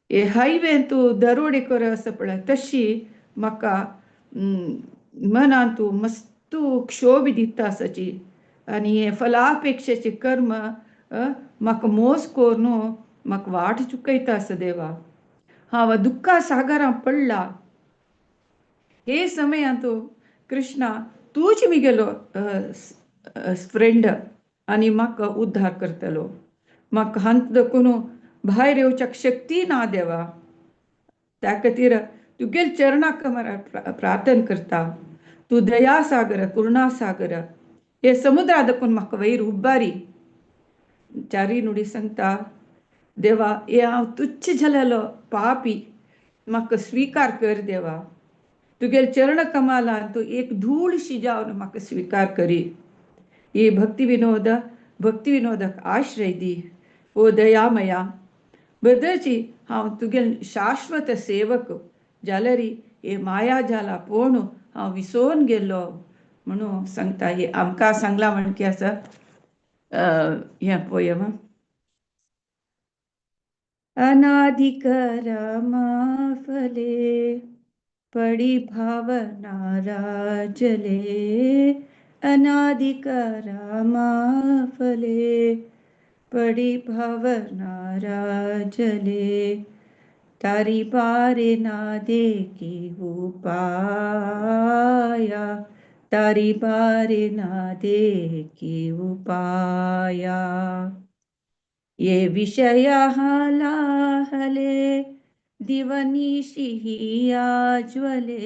Speaker 3: हे हायवे तू दरोडेकर असं पळय तशी म्हाका मनान तू मस्तू क्षोभ दिता आसाची आणि हे फलापेक्षेचे कर्म म्हाका मोस कोरून म्हाका वाट चुकयता आसा देवा. हांव दुःखा सागरां पडला हे समयांत कृष्णा तूच मिगेलो फ्रेंड आणि म्हाका उद्धार करतलो. म्हाका हंत दखून भायर येवच्याक शक्ती ना देवा. त्या खातीर तुगेल चरणाक प्रार्थना करता. तू दया सागर करुणा सागर हे समुद्रा दखून म्हाका वयर उबारी. चारी नुडी सांगता देवा हे हांव तुच्छ जालेलो पापी म्हाका स्वीकार कर देवा. तुगेल चरण कमालान तू एक धूळशी जावन म्हाका स्वीकार करी. हे भक्तिविनोदक आश्रय दी ओ दयामया. बदलची हांव तुगेल शाश्वत सेवक जाल्यारी हे माया जाला पळोवन हांव विसोन गेलो म्हणून सांगता. हे आमकां सांगला म्हणकी आसा हे पोयम. अनादिकरमा फले पडी भावना राजले. अनादिकरमा फले पडी भावना राजले. तारी बारे ना देखी उपाया. तारी बारे ना देखी उपाया. ये विषया हले दिवनिशी आज्वले.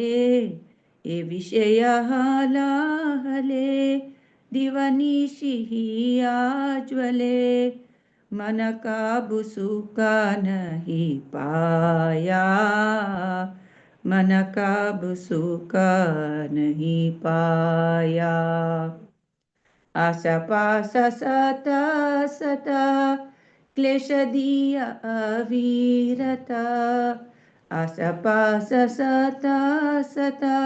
Speaker 5: ए विषयालाहले दिवनिशि आज्वले मन काबू सुका नहीं पाया मन काबू सुका नहीं पाया आशा पास सता सता क्लेश दिया अविरता आशा पास सता सता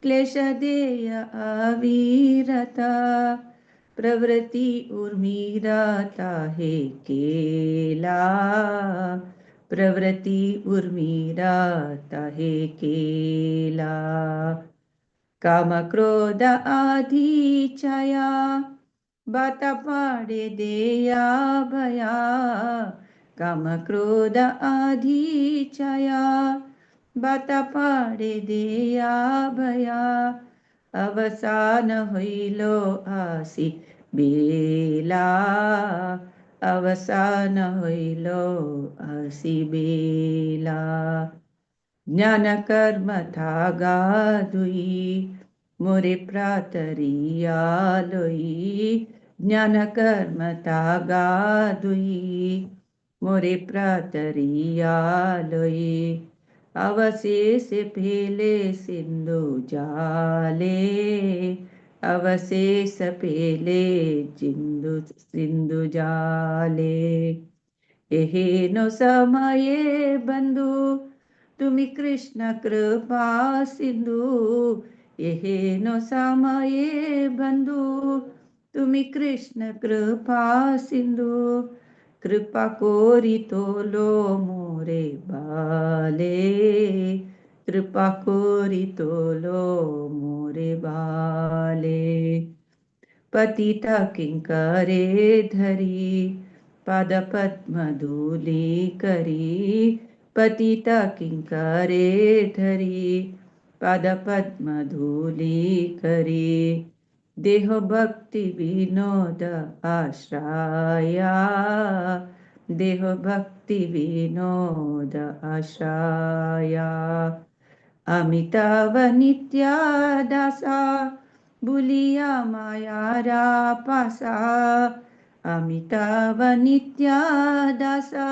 Speaker 5: क्लेश दिया अविरता प्रवृत्ति उर्मिराता है केला प्रवृत्ति उर्मिराता है केला काम क्रोध आदि छाया बात पाड़े देया भया काम क्रोध आदि छाया बात पाड़े देया भया अवसान होइलो आसी बेला अवसान होइलो आसी बेला ज्ञान कर्म थागा दुई मोरे प्रातरिया लोई ज्ञान कर्म थागा दुई मोरे प्रातरिया लोई अवशेष पेले सिंधु जाले अवशेष पेले सिंधु जाले एहेनो समये बंधु तुम्ही कृष्ण कृपा सिंधू एहेनो समये बंधु तुम्ही कृष्ण कृपा सिंधू कृपा कोरी तोलो मोरे बाले कृपा कोरी तोलो मोरे बाले पतिता किंकरे धरी पाद पद्म धूली करी पतिता किंकरे धरी पाद पद्म धूली करी देह भक्ति विनोद आश्राया देह भक्ति विनोद आश्राया अमिताव नित्या दासा बुलिया मायारा पासा अमिताव नित्या दासा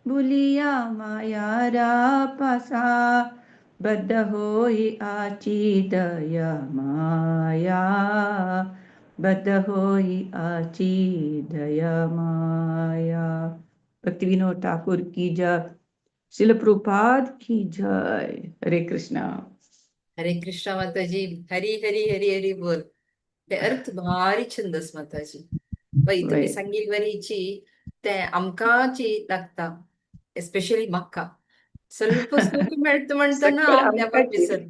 Speaker 5: बुलिया मायारा पासा बद्ध होई आची दया माया बद्ध होई आची दया माया। भक्ति विनोद ठाकुर की जय, शिल प्रभुपाद की जय। हरे कृष्णा।
Speaker 1: हरे कृष्णा माताजी, हरी हरी हरी हरी बोल. ते अर्थ भारी छंदस माताजी. वय तुम्ही सांगील वरीची ते आमकाची लागता, एस्पेशली म्हाका ಸ್ವಲ್ಪ सूख मेळत म्हणटना हांव देवाक विसर.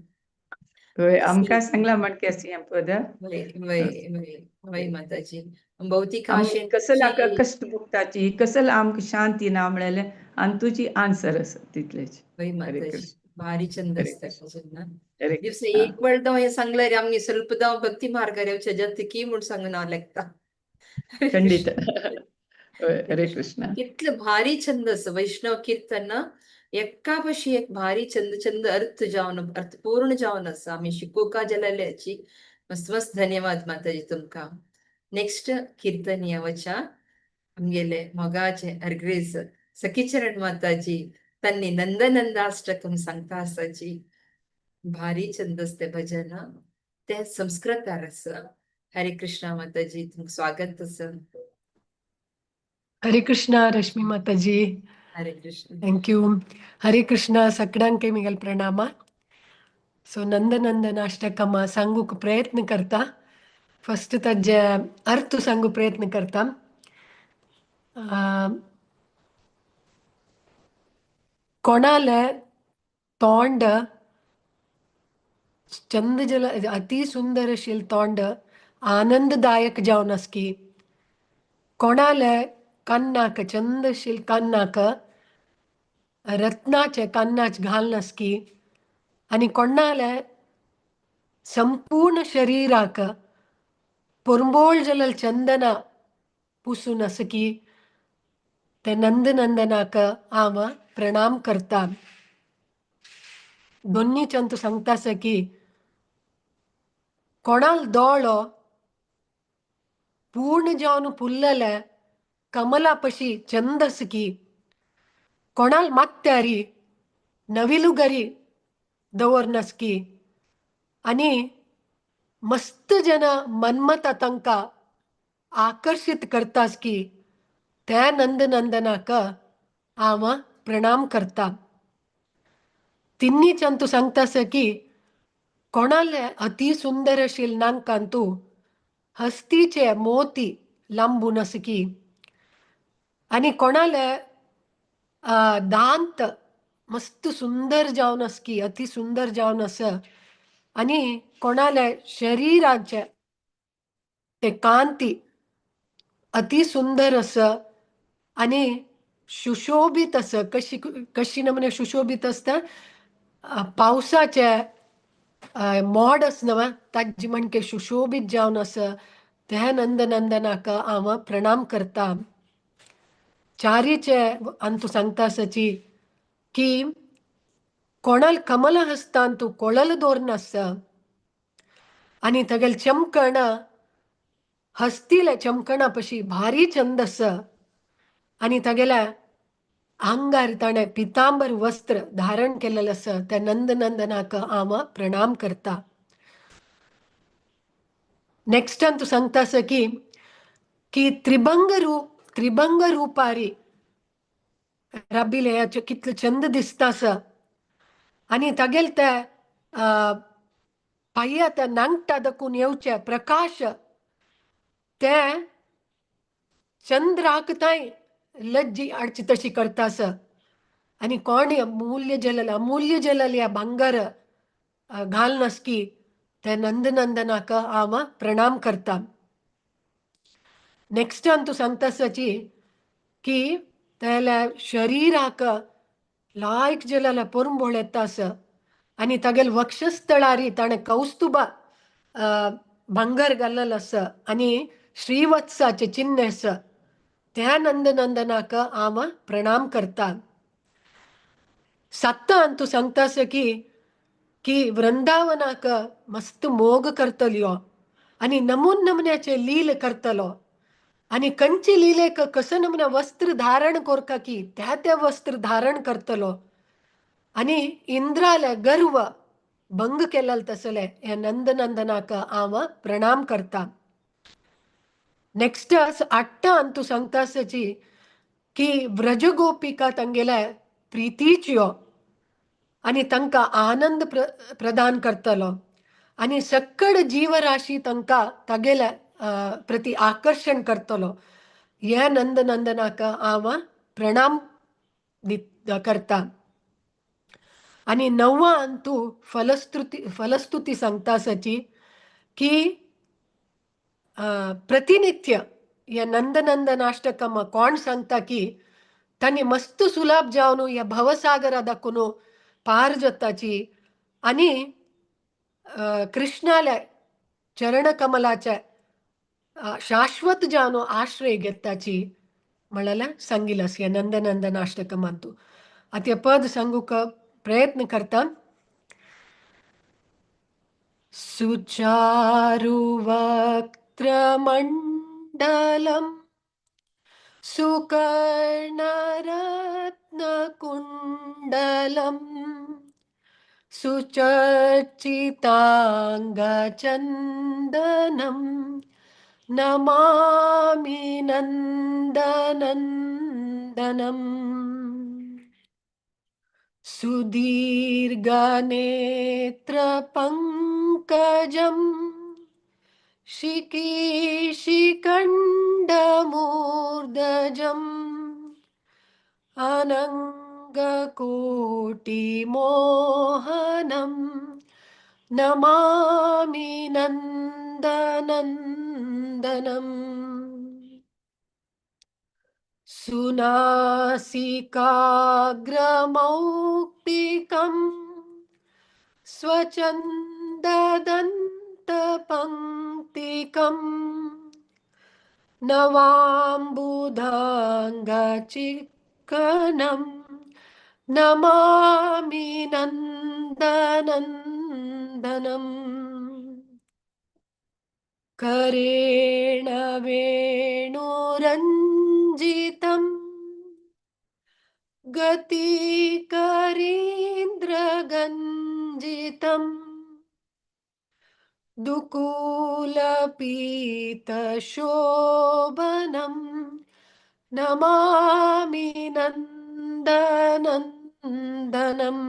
Speaker 3: आमकां सांगला म्हण केसी हें पद
Speaker 1: वय वय वय वय माताजी. भौतिक
Speaker 3: कसल
Speaker 1: आशेची
Speaker 3: कष्ट भोगताची कसल आमकां शांती ना म्हळें आनी तुजी आन्सर आसा तितलेच.
Speaker 1: वय
Speaker 3: हरे
Speaker 1: माताजी
Speaker 3: कृष्ण.
Speaker 1: भारी छंद
Speaker 3: हरे
Speaker 1: असता
Speaker 3: कृष्ण.
Speaker 1: जेन्ना
Speaker 3: हरे
Speaker 1: दिवस
Speaker 3: कृष्ण.
Speaker 1: एक वेळ तो हे सांगल्यार आमगे ಸ್ವಲ್ಪ दाव भक्ती मार्गार येवचे जतकी म्हूण सांगून हांव लेखता.
Speaker 3: खंडित. हरे कृष्ण.
Speaker 1: कितले भारी छंद आसा वैष्णव कीर्तन एका भशी एक भारी छंद छंद अर्थ जावन अर्थपूर्ण जावन आसा. आमी शिकोवका जाल्यार हाची मस्त मस्त धन्यवाद माताजी तुमकां. नेक्स्ट कीर्तन येवच्या आमगेले मोगाचे अर्ग्रेज सखीचरण माताजी तन्नी नंदनंदाष्टकम सांगता आसाची भारी छंद ते भजन ते संस्कृतार आसा. हरे कृष्णा माताजी तुमकां स्वागत आसा.
Speaker 6: हरे कृष्णा रश्मि माताजी.
Speaker 1: हरे कृष्ण.
Speaker 6: Thank you. हरे कृष्णा सगळ्यांके मिगल प्रणाम. सो नंदनंदनाष्टकम सांगूक प्रयत्न करता. फर्स्ट ताजे अर्थ सांगू प्रयत्न करता. कोणाले तोंड चंद जल अति सुंदर अशील तोंड आनंददायक जावन आसकी. कोणाले कान्नाक चंदशील कान्नाक रत्नाचे कान्नाच घालून आसकी. आनी कोणाले संपूर्ण शरीराक पुरंबोळ जल चंदन पुसून आसकी. ते नंदनंदनाक हांव प्रणाम करता. दोन्ही चंत सांगता की कोणाल दोळो पूर्ण जावन पुल्लले कमलापशी छंदसकी कोणाल मत्यारी नविलुगरी दवरनसकी आणि मस्त जन मन्मथ तंका आकर्षित करतास की त्या नंदनंदनाक आम प्रणाम करता. तिन्नी चंतू सांगतास की कोणाले अति सुंदर शिल्नांकांतू हस्तीचे मोती लांबूनस की आणि कोणाले दांत मस्त सुंदर जावनस की अति सुंदर जावनस आणि कोणाले शरीराचे ते कांती अति सुंदर अस आणि सुशोभित अस कशी कशी नमने सुशोभित असता पावसाचे मोड नव ताजी म्हणके सुशोभित जावन अस त्या नंदनंदनाक आम प्रणाम करता. चारीचे अंतू सांगता सची की कोणाल कमल हस्तांतू कोळल दोरनस आणि तगेल चमकण हस्तीले चमकणा पशी भारी छंदस आणि तगेला अंगार ताणे पितांबर वस्त्र धारण केलेलं अस त्या नंदनंदनाक आम प्रणाम करता. नेक्स्ट अंतू सांगतास की त्रिभंग रूपारी रबिले कितलं चंद दिसतास आणि तगेल त्या पाया त्या नांगटा दकून येवचे प्रकाश ते चंद्राकताय लज्जी अडची तशी करतास आणि कोण अमूल्य जलल या भांगार घालनस की त्या नंदनंदनाक आम प्रणाम करता. नेक्स्ट अंतू सांगतासची की त्याला शरीराक लायक जलल पोरंबोळ येतास आणि तगेल वक्षस्थळारी ताणे कौस्तुभ भांगर घालल अस आणि श्रीवत्साचे चिन्ह अस त्या नंदनंदनाक आम प्रणाम करता. सत्त अंतू सांगतास की वृंदावनाक मस्त मोग करतल्यो आणि नमून नमन्याचे लील करतलो आणि कंची लीलेक कसं नमना वस्त्र धारण कोरका की त्या वस्त्र धारण करतलो आणि इंद्राले गर्व भंग केलेल तसले या नंदनंदनाक आम प्रणाम करता. नेक्स्ट अट्ट अंतू सांगतासची की व्रजगोपिका तंगेला प्रीतीच्यो आणि तंका आनंद प्रदान करतलो आणि सक्कड जीवराशी तंका तगेला प्रति आकर्षण करतलो या नंदनंदनाक आम प्रणाम करता. आणि नववा अंतू फलस्तुती सांगतासची की प्रतिनित्य या नंदनंदनाष्टकम कोण सांगता की तानी मस्त सुलभ जावनु या भवसागर दकुनु पार जताची आणि कृष्णाला चरण कमलाच्या शाश्वत जावनु आश्रय घेताची म्हणाला सांगिलस या नंदनंदनाष्टकम अंतू. आता पद सांगूक प्रयत्न करता. सुचारु वक्त्रमण्डलम् सुकर्णरत्नकुण्डलम् सुचर्चिताङ्गचन्दनं नमामि नन्दनन्दनम्. सुदीर्घनेत्रपङ्कजम् शिखिशिखण्डमूर्धजम् अनङ्गकोटिमोहनं नमामि नन्दनन्दनम्. सुनासिकाग्रमौक्तिकं स्वचन्ददन्तपङ्क्तिकं नवाम्बुधाङ्गचिक्कनं नमामि नन्दनन्दनम्. करेण वेणुरञ्जितम् गतिकरीन्द्रगञ्जितम् दुकूलपीतशोभनं नमामि नन्दनन्दनम्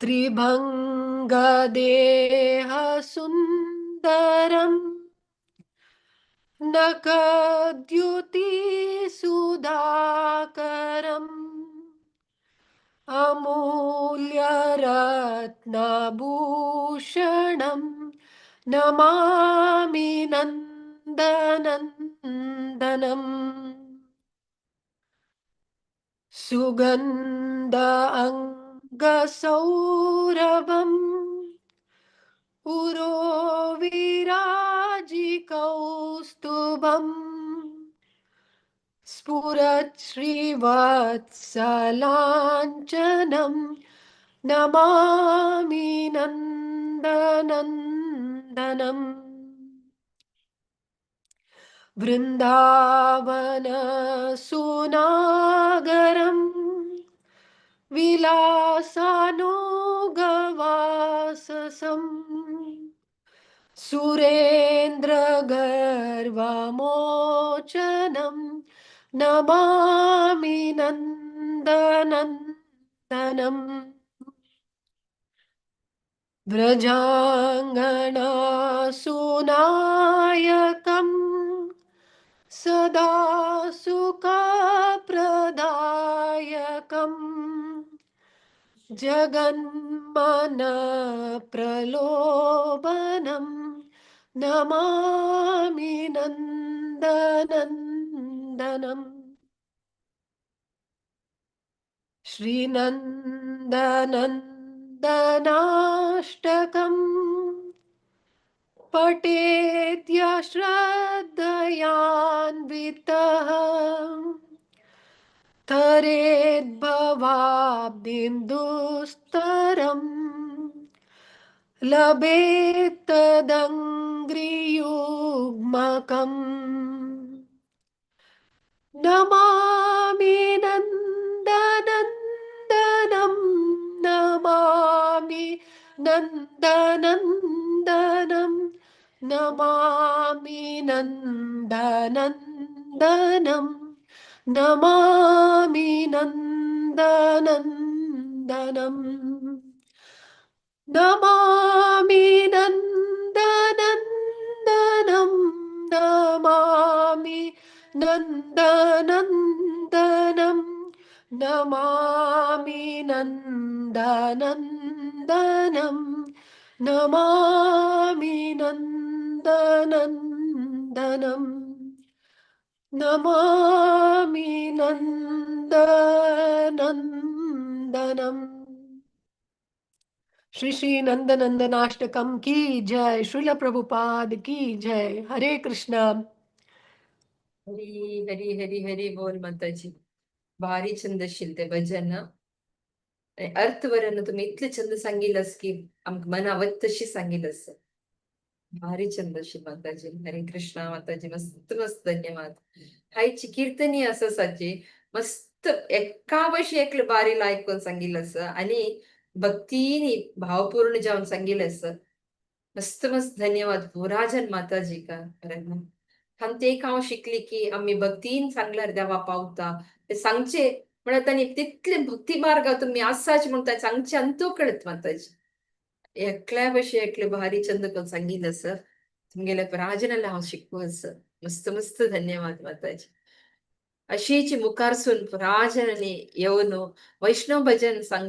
Speaker 6: त्रिभङ्गदेहसुन्दरम् नखद्युतिसुधाकरम् अमूल्यरत्नभूषणं नमामि नन्दनन्दनम् सुगन्ध अङ्गसौरभम् पुरोविराजिकौस्तुभम् स्फुरत् श्रीवत्सलाञ्छनं नमामि नन्दनन्दनम् वृन्दावनसुनागरम् विलासानुगवाससम् सुरेन्द्रगर्वमोचनं नमामि नन्दनन्दनम् व्रजाङ्गनासुनायकम् सदा सुखप्रदायकम् जगन्मनप्रलोभनं नमामि नन्दनन्दनम् श्रीनन्दनन्दनाष्टकम् पठेद्य श्रद्धयान्वितः तरेद्भवाब्दिन्दुस्तरम् लभेत्तदङ्घ्रियुग्मकम् नमामि नन्दनन्दनं नमामि नन्दनन्दनं नमामि नन्दनन्दनं नमामि नन्दनन्दनम् नमामि नन्दनन्दनं नमामि नन्दनन्दनं नमामि नन्दनन्दनं नमामि नन्दनन्दनं नमामि नन्दनन्दनम् श्री श्री नंदनंदनाष्टकम की जय। श्रील प्रभुपाद की जय। हरे कृष्णा।
Speaker 1: हरी हरी हरी हरी बोल माताजी. भारी छंद आशिल्लें तें भजन. अर्थवरान तुम्ही इतले छंद सांगिल्लेस की आमकां मन आवत तशी सांगिल्लेस. भारी छंद आशिल्लो माताजी. हरे कृष्णा माताजी. मस्त मस्त धन्यवाद. आयची कीर्तनी आसा साची मस्त एका भशेन एकले बारी आयकून सांगिल्लेस आनी भक्तीनी भावपूर्ण जावन सांगिल्लेस. मस्त मस्त धन्यवाद राजन माताजी का. हम ते एक हांव शिकली की आम्ही भक्तीन सांगल्यार देवा पावता ते सांगचे म्हणत आनी तितले भक्ती मार्ग तुम्ही आसाच म्हणटा सांगचे आनी तो कळत माताजी. एकल्या भशेन एकले भारी छंद करून सांगिल्लें सर. तुमगेले राजनाला हांव शिकूं सर. मस्त मस्त धन्यवाद माताजी. अशीच मुखारसून राजनांनी येवन वैष्णव भजन सांग